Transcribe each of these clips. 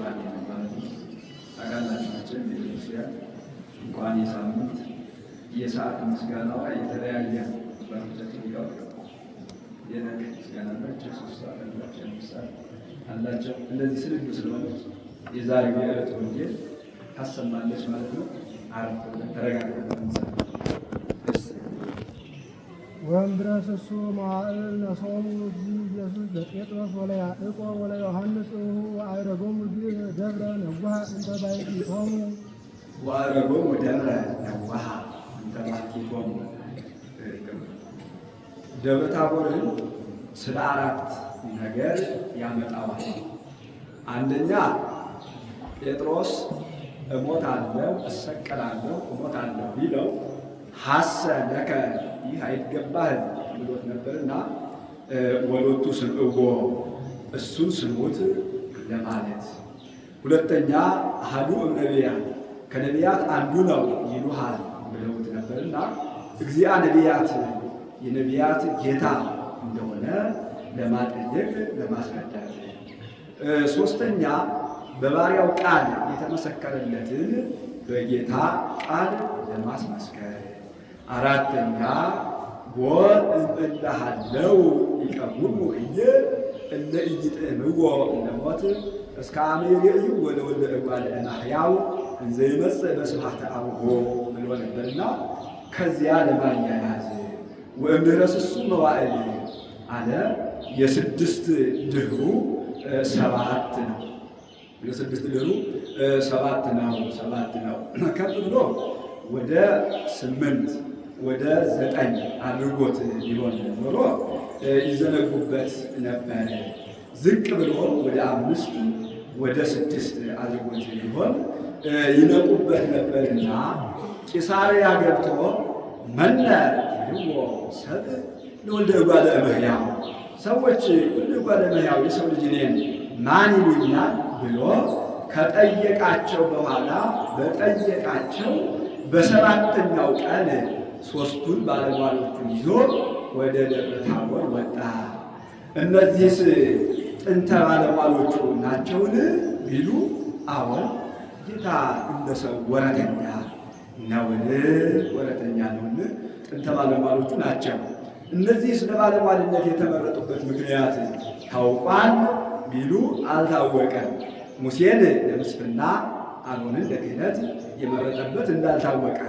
ማለት ነው። ታውቃላችሁ ቤተክርስቲያን እንኳን የሳምንት የሰዓት ምስጋናዋ የተለያየ ባሮቻችን ሊቃውንት የነገ ምስጋና አላቸው፣ 3 ሰዓት አላቸው፣ 5 ሰዓት አላቸው። እንደዚህ ስልዱ ስለሆነች የዛሬ የዕለት ወንጌል ታሰማለች ማለት ነው። አረፍ ብለን ተረጋግተን ወእምድረስ እሱ መዋዕል ነሶሙ ኢየሱስ ለጴጥሮስ ወለያዕቆብ ወለዮሐንስ ወአዕረጎሙ ደብረ ነዋሃ እንተ ባሕቲቶሙ ወአዕረጎሙ ደብረ ነዋሃ እንተ ባሕቲቶሙ። ደብረ ታቦርን ስለ 4 ነገር ያመጣዋል። አንደኛ ጴጥሮስ እሞታለሁ፣ እሰቀላለሁ፣ እሞታለሁ ቢለው ሐሰ ለከ ይህ አይገባህም ብሎት ነበርና ወሎቱ ስምዕዎ እሱን ስሙት ለማለት። ሁለተኛ አሐዱ እምነቢያት ከነቢያት አንዱ ነው ይሉሃል ብለውት ነበርና እግዚአ ነቢያት የነቢያት ጌታ እንደሆነ ለማጠየቅ ለማስረዳት። ሶስተኛ በባሪያው ቃል የተመሰከረለትን በጌታ ቃል ለማስመስከር። አራተኛ ወእምእልሃለው ይቀውሙ እየ እለ ኢይጥዕምዎ ለሞት እስከ አመ ይሬእዩ ወለወልደ እጓለ እመሕያው እንዘ ይመጽእ በስብሐተ አብሆ ብሎ ነበርና ከዚያ ለማያያዝ ወእምድኅረ ስሱ መዋዕል አለ። የስድስት ድኅሩ 7 ነው። የስድስት ድኅሩ 7 ነው። ከፍ ብሎ ወደ 8 ወደ 9 አድርጎት ሊሆን ኖሮ ይዘነጉበት ነበር። ዝቅ ብሎ ወደ 5 ወደ 6 አድርጎት ሊሆን ይነቁበት ነበርና ቂሳርያ ገብቶ መነ ይልዎ ሰብእ ለወልደ እጓለ እመሕያው ሰዎች ወልደ እጓለ እመሕያው የሰው ልጅ እኔን ማን ይሉኛል ብሎ ከጠየቃቸው በኋላ በጠየቃቸው በ7ኛው ቀን 3ቱን ባለሟሎቹን ይዞ ወደ ደብረ ታቦር ወጣ። እነዚህስ ጥንተ ባለሟሎቹ ናቸውን ቢሉ አዎን፣ ጌታ እንደ ሰው ወረተኛ ነውን? ወረተኛ ነውን? ጥንተ ባለሟሎቹ ናቸው። እነዚህ ስለ ባለሟልነት የተመረጡበት ምክንያት ታውቋል ቢሉ አልታወቀም። ሙሴን ለምስፍና አሮንን ለክህነት የመረጠበት እንዳልታወቀ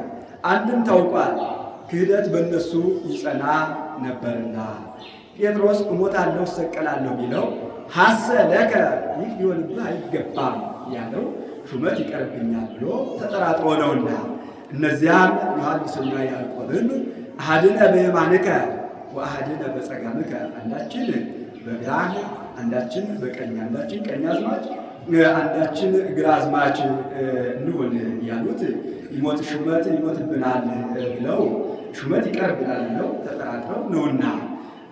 አንድም ታውቋል፣ ክህደት በእነሱ ይጸና ነበርና። ጴጥሮስ እሞታለሁ እሰቀላለሁ ቢለው ሐሰ ለከ ይህ ሊሆንብህ አይገባም ያለው ሹመት ይቀርብኛል ብሎ ተጠራጥሮ ነውና። እነዚያም ዮሐንስና ያዕቆብን አሐድነ በየማንከ ወአሐድነ በጸጋምከ አንዳችን በግራህ አንዳችን በቀኝ አንዳችን ቀኛዝማች አንዳችን ግራዝማች እንሆን ያሉት ይሞት ሹመት ይሞትብናል ብለው ሹመት ይቀርብናል ብለው ተጠራጥረው ነውና።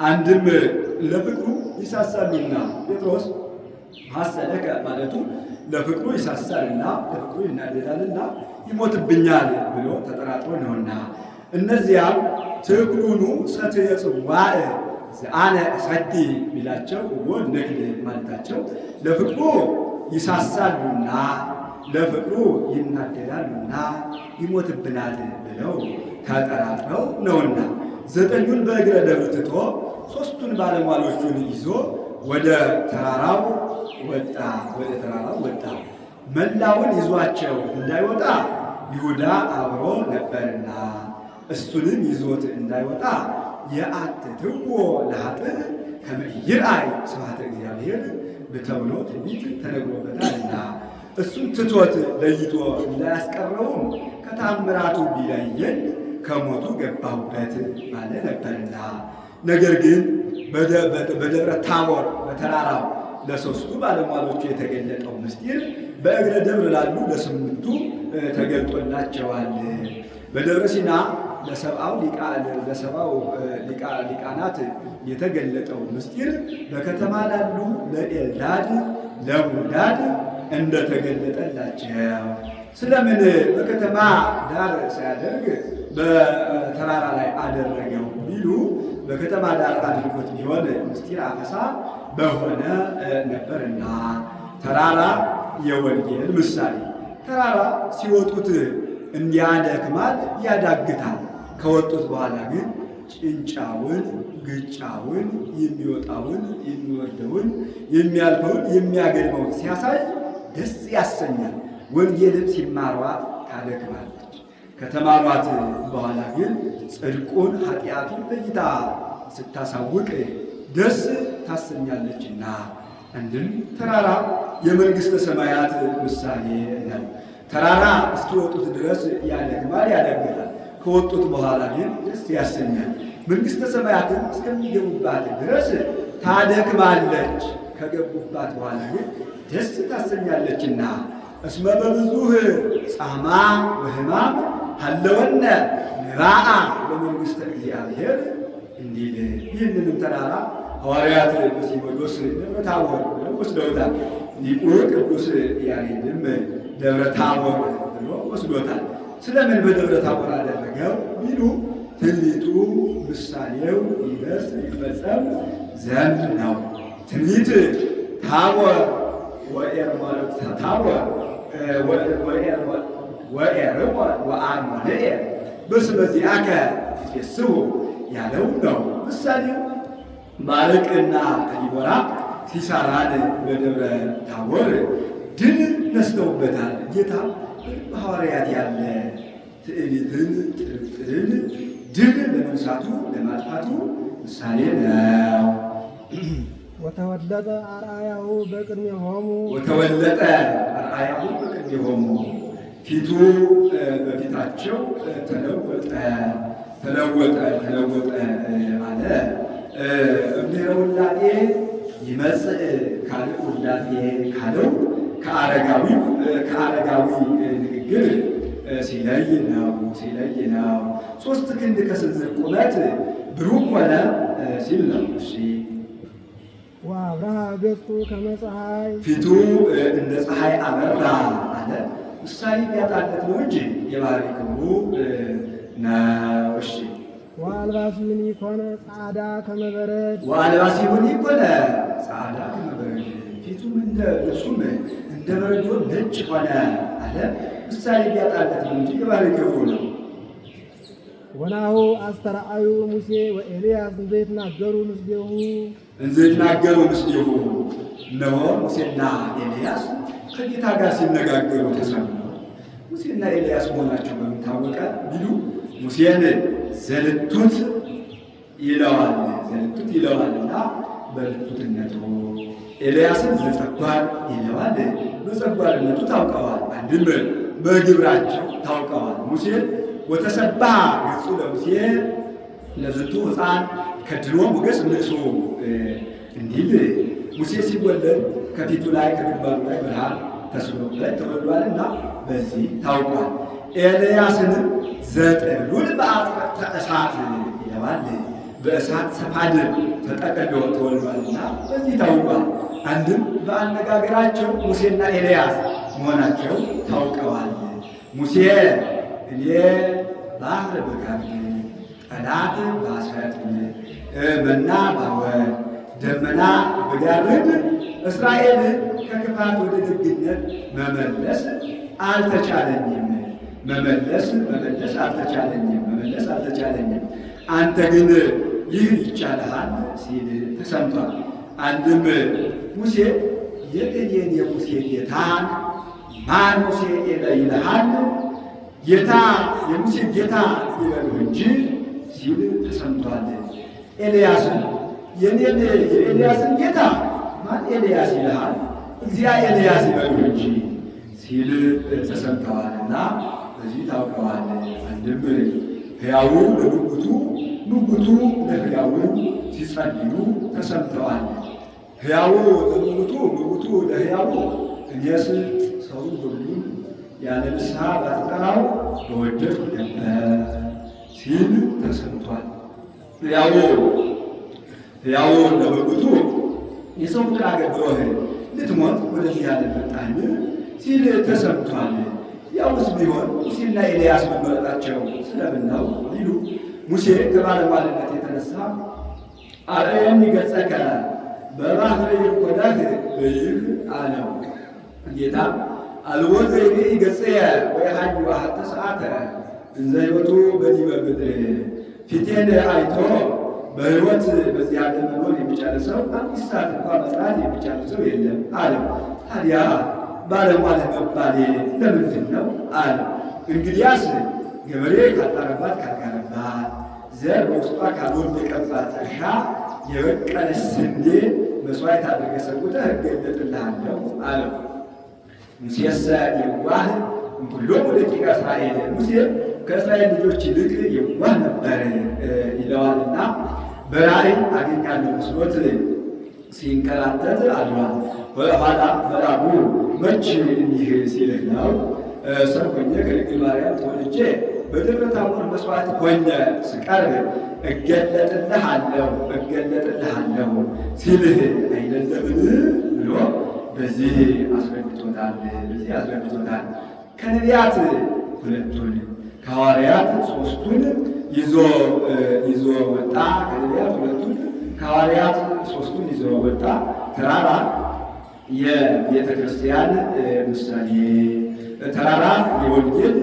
አንድም ለፍቅሩ ይሳሳሉና ጴጥሮስ ሐሰ ለከ ማለቱ ለፍቅሩ ይሳሳልና ለፍቅሩ ይናደዳልና ይሞትብኛል ብሎ ተጠራጥሮ ነውና። እነዚያም ትኩሉኑ ሰትየ ጽዋዕ ዘአነ እሰቲ ቢላቸው ወነግድ ማለታቸው ለፍቅሩ ይሳሳሉና ለፍቅሩ ይናደዳሉና ይሞትብናል ብለው ተጠራጥረው ነውና። 9ኙን በእግረ ደብር ትቶ 3ቱን ባለሟሎቹን ይዞ ወደ ተራራው ወጣ። መላውን ይዟቸው እንዳይወጣ ይሁዳ አብሮ ነበርና እሱንም ይዞት እንዳይወጣ የአትትዎ ለኃጥእ ከመ ይርአይ ስብሐተ እግዚአብሔር ተብሎ ትንቢት ተነግሮበታልና እሱም ትቶት ለይቶ እንዳያስቀረውም ከታምራቱ ቢለየን ከሞቱ ገባሁበት ማለት ነበርና። ነገር ግን በደብረ ታቦር በተራራው ለ3ቱ ባለሟሎቹ የተገለጠው ምስጢር በእግረ ደብር ላሉ ለ8ቱ ተገልጦላቸዋል። በደብረ ሲና ለሰብአው ሊቃናት የተገለጠው ምስጢር በከተማ ላሉ ለኤልዳድ ለሙዳድ እንደተገለጠላቸው። ስለምን በከተማ ዳር ሳያደርግ በተራራ ላይ አደረገው ቢሉ በከተማ ዳር አድርጎት ቢሆን ምስጢር አፈሳ በሆነ ነበርና ተራራ የወንጌል ምሳሌ። ተራራ ሲወጡት እንዲያደክማል፣ ያዳግታል። ከወጡት በኋላ ግን ጭንጫውን፣ ግጫውን፣ የሚወጣውን፣ የሚወርደውን፣ የሚያልፈውን፣ የሚያገድመውን ሲያሳይ ደስ ያሰኛል። ወንጌልም ሲማሯት ታደክማለች። ከተማሯት በኋላ ግን ጽድቁን ኃጢአቱን ለይታ ስታሳውቅ ደስ ታሰኛለችና። አንድም ተራራ የመንግሥተ ሰማያት ምሳሌ ነው። ተራራ እስኪወጡት ድረስ ያደክማል፣ ያዳግታል። ከወጡት በኋላ ግን ደስ ያሰኛል። መንግሥተ ሰማያትን እስከሚገቡባት ድረስ ታደክማለች። ከገቡባት በኋላ ግን ደስ ታሰኛለችና። እስመ በብዙህ ጻማ ወሕማም ሀለወነ ንባአ ለመንግሥተ እግዚአብሔር እንዲል። ይህንንም ተራራ ሐዋርያት በሲኖዶስ ደብረ ታቦር ወስደውታል። ሊቁ ቅዱስ ያሬድም ደብረ ታቦር ብሎ ወስዶታል። ስለምን በደብረ ታቦር አደረገው ቢሉ ትንቢቱ ምሳሌው ይደርስ ይፈጸም ዘንድ ነው። ትንቢት ታቦር ወአርሞንዔር በስመ ዚአከ ይፌስሑ ያለው ነው። ምሳሌው ባርቅና ዲቦራ ሲሳራን በደብረ ታቦር ድል ነስተውበታል። ጌታ በሐዋርያት ያለ ትዕቢትን፣ ጥርጥርን ድል ለመንሳቱ ለማጥፋቱ ምሳሌ ነው። ወተወለጠ አርአያሁ በቅድሜሆሙ ወተወለጠ አርአያሁ በቅድሜሆሙ ፊቱ በፊታቸው ተለወጠ አለ። እምድኅረ ውላጤ ይመጽእ ካልእ ውላጤ ካለው ከአረጋዊ ንግግር ሲለይ ነው። 3 ክንድ ከስንዝር ቁመት ብሩክ ሆነ ሲል ነው። እሺ ወአብርሃ ገጹ ከመ ፀሐይ ፊቱ እንደ ፀሐይ አበራ አለ። ምሳሌ ቢያጣለት ነው እንጂ የባህሪ ክብሩ ነው። እሺ ወአልባሲሁኒ ኮነ ጻዕዳ ከመ በረድ ወአልባሲሁኒ ኮነ ጻዕዳ ከመ በረድ ፊቱም እንደ ልብሱም እንደ በረዶ ነጭ ሆነ አለ። ምሳሌ ቢያጣለት ነው እንጂ የባህሪ ክብሩ ነው። ወናሁ አስተርአዩ ሙሴ ወኤልያስ እንዘ ይትናገሩ ምስሌሁ እነሆ ሙሴና ኤልያስ ከጌታ ጋር ሲነጋገሩ ተሰሙ። ሙሴና ኤልያስ መሆናቸው በምን ታወቀ ቢሉ ሙሴን ዘልቱት ይለዋልና በልቱትነቱ፣ ኤልያስን ዘጸጓር ይለዋል በጸጓርነቱ ታውቀዋል። አንድም በግብራቸው ታውቀዋል። ሙሴን ወተሰብሐ ገጹ ለሙሴ ለዝንቱ ሕፃን ከድኖ ሞገስ ንሱ እንዲል ሙሴ ሲወለድ ከፊቱ ላይ ከግንባሩ ላይ ብርሃን ተስሎበት ተወልዷልና በዚህ ታውቋል። ኤልያስንም ዘጥሉል በአጽብዕተ እሳት ይለዋል በእሳት ሰፋድ ተጠቅልሎ ተወልዷልና በዚህ ታውቋል። አንድም በአነጋገራቸው ሙሴና ኤልያስ መሆናቸው ታውቀዋል። ሙሴ እኔ ባህር ብከፍል ጠላት ባሰጥም መና ባወርድ ደመና ብጋርድ እስራኤልን ከክፋት ወደ ደግነት መመለስ አልተቻለኝም። አንተ ግን ይህ ይቻልሃል ሲል ተሰምቷል። አንድም ሙሴ የቅኔን የሙሴ ጌታን ማን ሙሴ ይልሃል ጌታ የሙሴ ጌታ ይበሉ እንጂ ሲል ተሰምቷል። ኤልያስን የኤልያስን ጌታ ማን ኤልያስ ይልሃል እግዚአ ኤልያስ ይበሉ እንጂ ሲል ተሰምተዋልና በዚህ ታውቀዋል። አንድም ሕያው ለንጉቱ ንጉቱ ለሕያው ሲጸልዩ ተሰምተዋል። ሕያው ለንጉቱ ንጉቱ ለሕያው እኔስ ሰውን ሁሉን ያለ ንስሐ ባትጠራው በወደድኩ ነበር ሲል ተሰምቷል። ሕያው ለንጉቱ የሰው ፍቅር አገብሮህ ልትሞት ወደዚህ ያለ መጣህ ሲል ተሰምቷል። ያውስ ቢሆን ሙሴና ኤልያስ መመረጣቸው ስለምን ነው ሊሉ ሙሴ ከባለሟልነት የተነሳ አርአየኒ ገጸከ በባሕረ ኮዳህ ብይህ አለው። ጌታ አልቦ ዘይሬኢ ገጽየ ወየሐዩ አሐተ ሰዓተ እንዘ ሕይወቱ በዲበ ምድር ፊቴን አይቶ በሕይወት በዚህ ዓለም መኖር የሚቻል ሰው አንዲት ሰዓት እንኳ መጽናት የሚቻል ሰው የለም አለ። ታዲያ ባለሟል መባሌ ለምንድን ነው አለ። እንግዲያስ ገበሬ ካጣረባት ካልጋረባት፣ ዘር በውስጧ ካልወደቀባት እርሻ የበቀለች ስንዴ መስዋዕት አድርገህ ሰውተህ እገለጥልሃለሁ አለው። ሙሴሰ የዋህ እምኩሎሙ ደቂቀ እስራኤል፣ ሙሴ ከእስራኤል ልጆች ይልቅ የዋህ ነበር ይለዋልና በራእይ አገኛለሁ መስሎት ሲንከራተት አድሯል። ኋላ መልአኩ መች እንዲህ ሲልህ ነው ሰው ሆኜ ከድንግል ማርያም ተወልጄ በደብረ ታቦር መስዋዕት ሆኜ ስቀርብ እገለጥልሃለሁ ሲልህ አይደለምን ብሎ በዚህ አስረድቶታል። ከነቢያት ሁለቱን ከሐዋርያት ሦስቱን ይዞ ወጣ። ከነቢያት ሁለቱን ከሐዋርያት ሦስቱን ይዞ ወጣ። ተራራ የቤተ ክርስቲያን ምሳሌ፣ ተራራ የወንጌል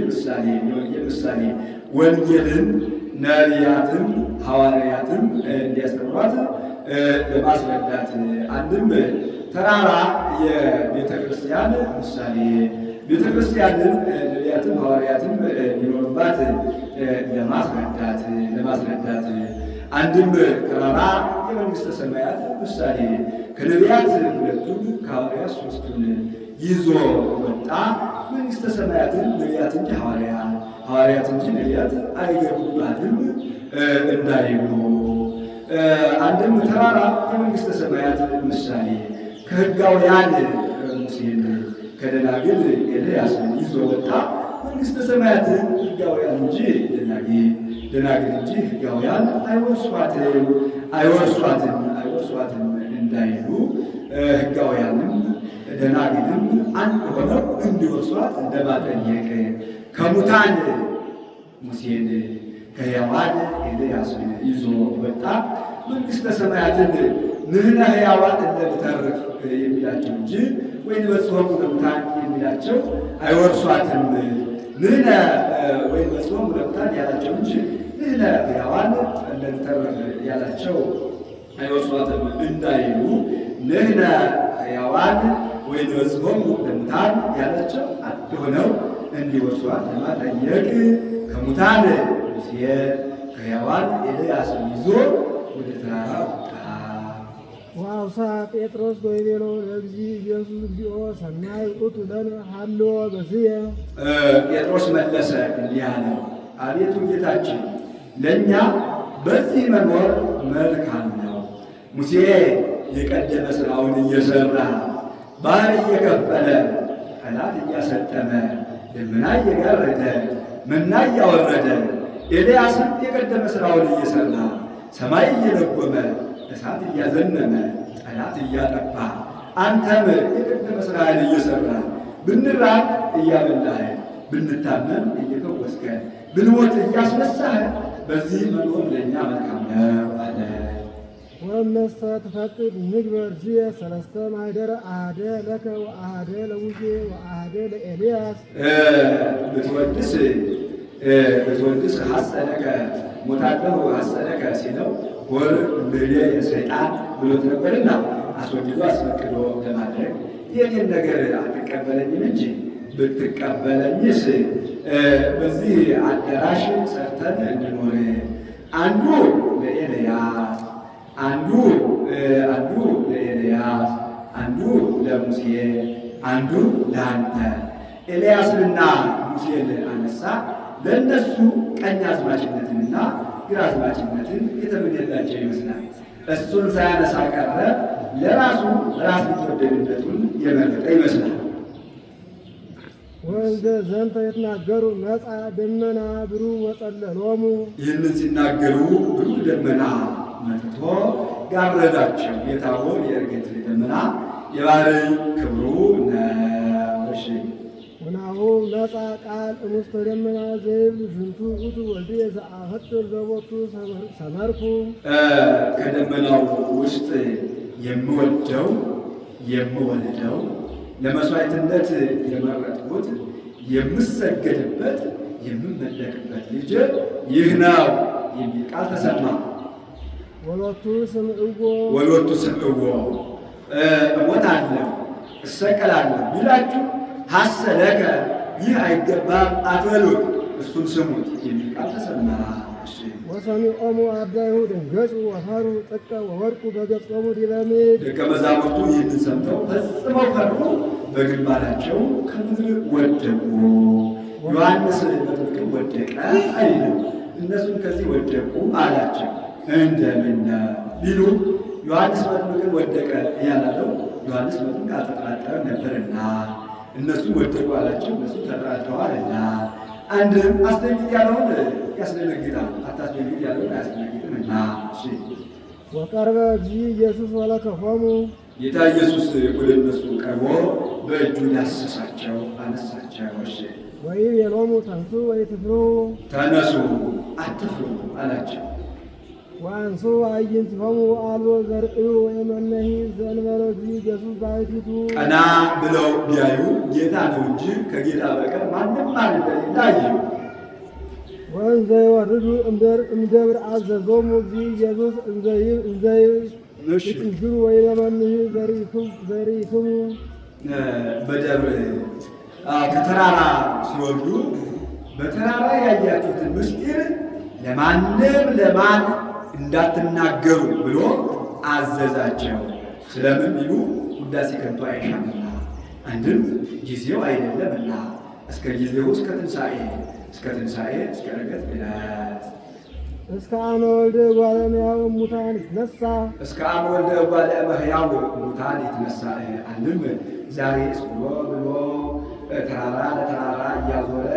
ምሳሌ ወንጌልን ነቢያትም ሐዋርያትም እንዲያስተምሯት ለማስረዳት አንድም ተራራ የቤተ ክርስቲያን ምሳሌ ቤተ ክርስቲያንን ነቢያትም ሐዋርያትም ሊኖሩባት ለማስረዳት አንድም ተራራ የመንግሥተ ሰማያት ምሳሌ ከነቢያት ሁለቱን ከሐዋርያት ሦስቱን ይዞ ወጣ። መንግሥተ ሰማያትን ነቢያት እንጂ ሐዋርያት እንጂ ነቢያት አይገቡባትም እንዳይሉ። አንድም ተራራ የመንግሥተ ሰማያት ምሳሌ ከሕጋውያን ሙሴን ከደናግል ኤልያስን ይዞ ወጣ። መንግሥተ ሰማያትን ሕጋውያን እንጂ ደናግል እንጂ ሕጋውያን አይወርሷትም እንዳይሉ ሕጋውያንም ደናግልም አንድ ሆነው እንዲወርሷት እንደማጠየቅ ከሙታን ሙሴን ከሕያዋን ኤልያስን ይዞ ወጣ። መንግሥተ ሰማያትን ንሕነ ሕያዋን እንተርፍ የሚላቸው እንጂ ወይን በጽሖሙ ለሙታን የሚላቸው አይወርሷትም። ንሕነ ወይን በጽሖሙ ለሙታን ያላቸው እንጂ ንሕነ ሕያዋን እንተርፍ ያላቸው አይወርሷትም እንዳይሉ ንሕነ ሕያዋን ወይን በጽሖሙ ለሙታን ያላቸው አንድ ሆነው እንዲወርሷት ለማጠየቅ ከሙታን ሙሴ ከሕያዋን ኤልያስን ይዞ ወደ ተራራ ወጣ። ወአውሳ ጴጥሮስ ወይቤሎ ለእግዚእ ኢየሱስ እግዚኦ ሰናይ ውእቱ ለነ ሀልዎ በዝየ። ጴጥሮስ መለሰ እንዲህ አለው፣ አቤቱ ጌታችን ለእኛ በዚህ መኖር መልካም ነው። ሙሴ የቀደመ ሥራውን እየሠራ ባህር እየከፈለ ጠላት እያሰጠመ ደመና እየጋረደ መና እያወረደ ኤልያስም የቀደመ ሥራውን እየሠራ ሰማይ እየለጎመ እሳት እያዘነመ ጠላት እያጠፋ አንተም የቀደመ ሥራህን እየሠራ ብንራብ እያበላህ ብንታመም እየፈወስከን ብንሞት እያስነሳህ በዚህ መኖር ለእኛ መልካም ነው አለ። ወእመሰ ትፈቅድ ንግበር ዝየ ሰለስተ ማኅደረ አሐደ ለከ ወአሐደ ለሙሴ ወአሐደ ለኤልያስ። ብትወድስ ሐሰነከ ሞታለሁ ሐሰነከ ሲለው ወር እንደየ የሰይጣን ብሎት ነበርና አስወግዶ አስፈቅዶ ለማድረግ ይህን ነገር አትቀበለኝም እንጂ ብትቀበለኝስ በዚህ አዳራሽ ሰርተን እንድኖር አንዱ ለኤልያስ አንዱ ለሙሴ አንዱ ለአንተ። ኤልያስንና ሙሴን አነሳ። ለእነሱ ቀኝ አዝማችነትንና ግራ አዝማችነትን የተመኘላቸው ይመስላል። እሱን ሳያነሳ ቀረ። ለራሱ ራስ ቢትወደድነቱን የመረጠ ይመስላል። ወእንዘ ዘንተ የተናገሩ መጻ ደመና ብሩህ ወጸለሎሙ። ይህንን ሲናገሩ ብሩህ ደመና መጥቶ ጋረዳቸው። የታቦር የእርገት ደመና የባሕርይ ክብሩ ነሽ። ወናሁ መጻ ቃል እሙስተ ደመና ዘይብል ዝንቱ ውእቱ ወልድየ ዘአፈቅር ዘቦቱ ሰመርኩ። ከደመናው ውስጥ የምወደው የምወልደው ለመስዋዕትነት የመረጥኩት የምሰገድበት የምመለክበት ልጅ ይህ ነው የሚል ቃል ተሰማ። ወሎቱ ስምዕዎ እሞታለሁ እሰቀላለሁ ቢላችሁ ሐሰለከ ይህ አይገባም አትበሉት፣ እሱን ስሙት የሚል ቃል ተሰማ። ወሰሚዖሙ አርዳኢሁ ደንገጹ ወፈሩ ጥቀ ወወድቁ በገጾሙ ዲበ ምድር። ደቀ መዛሙርቱ ይህንን ሰምተው ፈጽመው ፈሩ፣ በግንባራቸው ከምድር ወደቁ። ዮሐንስ መጥምቅም ወደቀ አይልም፣ እነሱም ከዚህ ወደቁ አላቸው። እንደምን ቢሉ ዮሐንስ መጥምቅን ወደቀ ያላለው ዮሐንስ መጥምቅ አልተጠራጠረም ነበርና እነሱም ወደቁ አላቸው፣ እነሱ ተጠራጥረዋልና። አንድም አስደንግጥ ያለውን ያስደነግጣል፣ አታስደንግጥ ያለውን አያስደነግጥምና። ወቀርበ እግዚእ ኢየሱስ ወለከፎሙ ጌታ ኢየሱስ ወደ እነሱ ቀርቦ በእጁ ዳሰሳቸው፣ አነሳቸው። ወይቤሎሙ ተንሱ ወኢትፍሩ፣ ተነሱ አትፍሩ አላቸው። ወአንሱ አዕይንቲሆሙ ወአልቦ ዘርእዩ ወየመነሂ ዘእንበለ እግዚእ ኢየሱስ ባሕቲቱ። ቀና ብለው ቢያዩ ጌታ ነው እንጂ ከጌታ በቀር ማንም እንደሌለ አዩ። ወእንዘ ይወርዱ እምደብር አዘዞሙ እግዚእ ኢየሱስ እንዘ ይትንግሩ ወይለመንሂ ዘርኢክሙ። በደብር ከተራራ ሲወርዱ በተራራ ያያችሁትን ምስጢር ለማን እንዳትናገሩ ብሎ አዘዛቸው። ስለምን ቢሉ ውዳሴ ከንቱ አይሻምና፣ አንድም ጊዜው አይደለምና፣ እስከ ጊዜው እስከ ትንሣኤ እስከ ዕርገት ድረስ እስከ አመ ወልደ እጓለ እመሕያው እሙታን ይትነሣ እስከ አመ ወልደ እጓለ እመሕያው እሙታን ይትነሣ። አንድም ዛሬ ብሎ ተራራ ለተራራ እያዞረ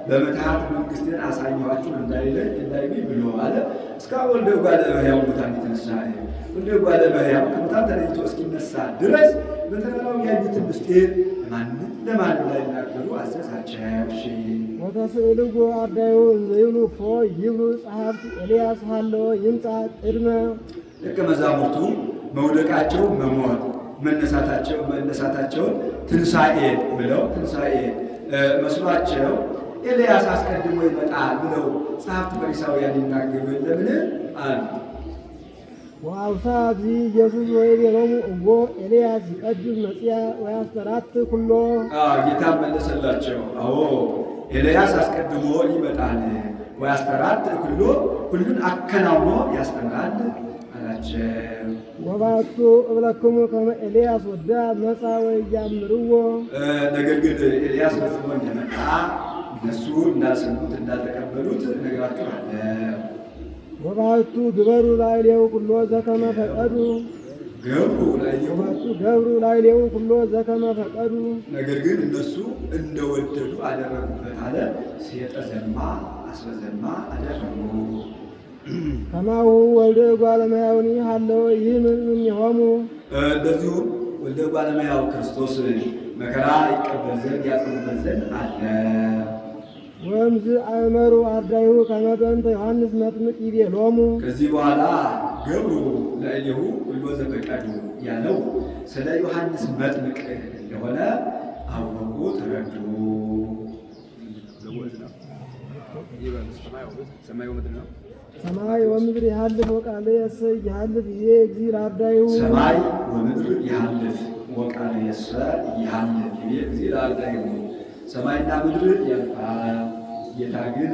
በምትሃት መንግሥትን አሳየኋችሁ እንዳይሉኝ ብሎ አለ። እስከ አመ ወልደ እጓለ እመሕያው እሙታን ይትነሣ። ወልደ እጓለ እመሕያው ከሙታን ተለይቶ እስኪነሳ ድረስ በተራራው ያዩትን ምስጢር ለማን እንዳይናገሩ አዘዛቸው። ወተስእልዎ አርዳኢሁ እንዘ ይብሉ እፎ ይብሉ ጸሐፍት ኤልያስ ሀለወ ይምጻእ ቅድመ። ደቀ መዛሙርቱ መውደቃቸው መሞት መነሳታቸውን ትንሣኤ ብለው ትንሣኤ መስሏቸው ኤልያስ አስቀድሞ ይመጣል ብለው ጸሐፍት ፈሪሳውያን ይናገሩ የለምን አሉ። ወአውሳ እግዚእ ኢየሱስ ወይቤሎሙ እወ ኤልያስ ይቀድም መጺአ ወያስተራት ኩሎ። ጌታ መለሰላቸው፣ አዎ ኤልያስ አስቀድሞ ይመጣል፣ ወያስተራት ኩሎ ሁሉን አከናውኖ ያስተምራል አላቸው። ወባቱ እብለክሙ ከመ ኤልያስ ወዳ መጻ ወኢያእምርዎ። ነገር ግን ኤልያስ ፈጽሞ እንደመጣ እነሱ እንዳልሰሙት እንዳልተቀበሉት እነግራችኋለሁ። ወባቱ ግበሩ ላዕሌሁ ኩሎ ዘከመ ፈቀዱ። ገብሩ ላዕሌሁ ኩሎ ዘከመ ፈቀዱ። ነገር ግን እነሱ እንደወደዱ አደረጉበት አለ። ሴጠ ዘማ አስበዘማ አደረጉ። ከማሁ ወልደ እጓለ እመሕያውኒ ሀለወ ይእምኔሆሙ። እንደዚሁም ወልደ እጓለ እመሕያው ክርስቶስ መከራ ይቀበል ዘንድ ያጽኑበት ዘንድ አለ። ወእምዝ አእመሩ አርዳኢሁ ከመ በእንተ ዮሐንስ መጥምቅ ይቤሎሙ። ከዚህ በኋላ ገብሩ ላዕሌሁ ኩሎ ዘፈቀዱ ያለው ስለ ዮሐንስ መጥምቅ እንደሆነ አወቁ፣ ተረዱ። ሰማይ ወምድር ይሃልፍ ወቃልየሰ ይሃልፍ ይቤ እግዚእ ለአርዳኢሁ። ሰማይ ወምድር ይሃልፍ ወቃልየሰ ይሃልፍ ይቤ እግዚእ ለአርዳኢሁ። ሰማይና ምድር ያልፋል፣ ጌታ ግን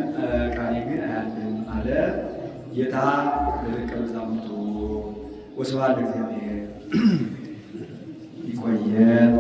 ቃሌ ግን አያልፍም አለ ጌታ ለደቀ መዛሙርቱ። ወስብሐት ለእግዚአብሔር። ይቆየን።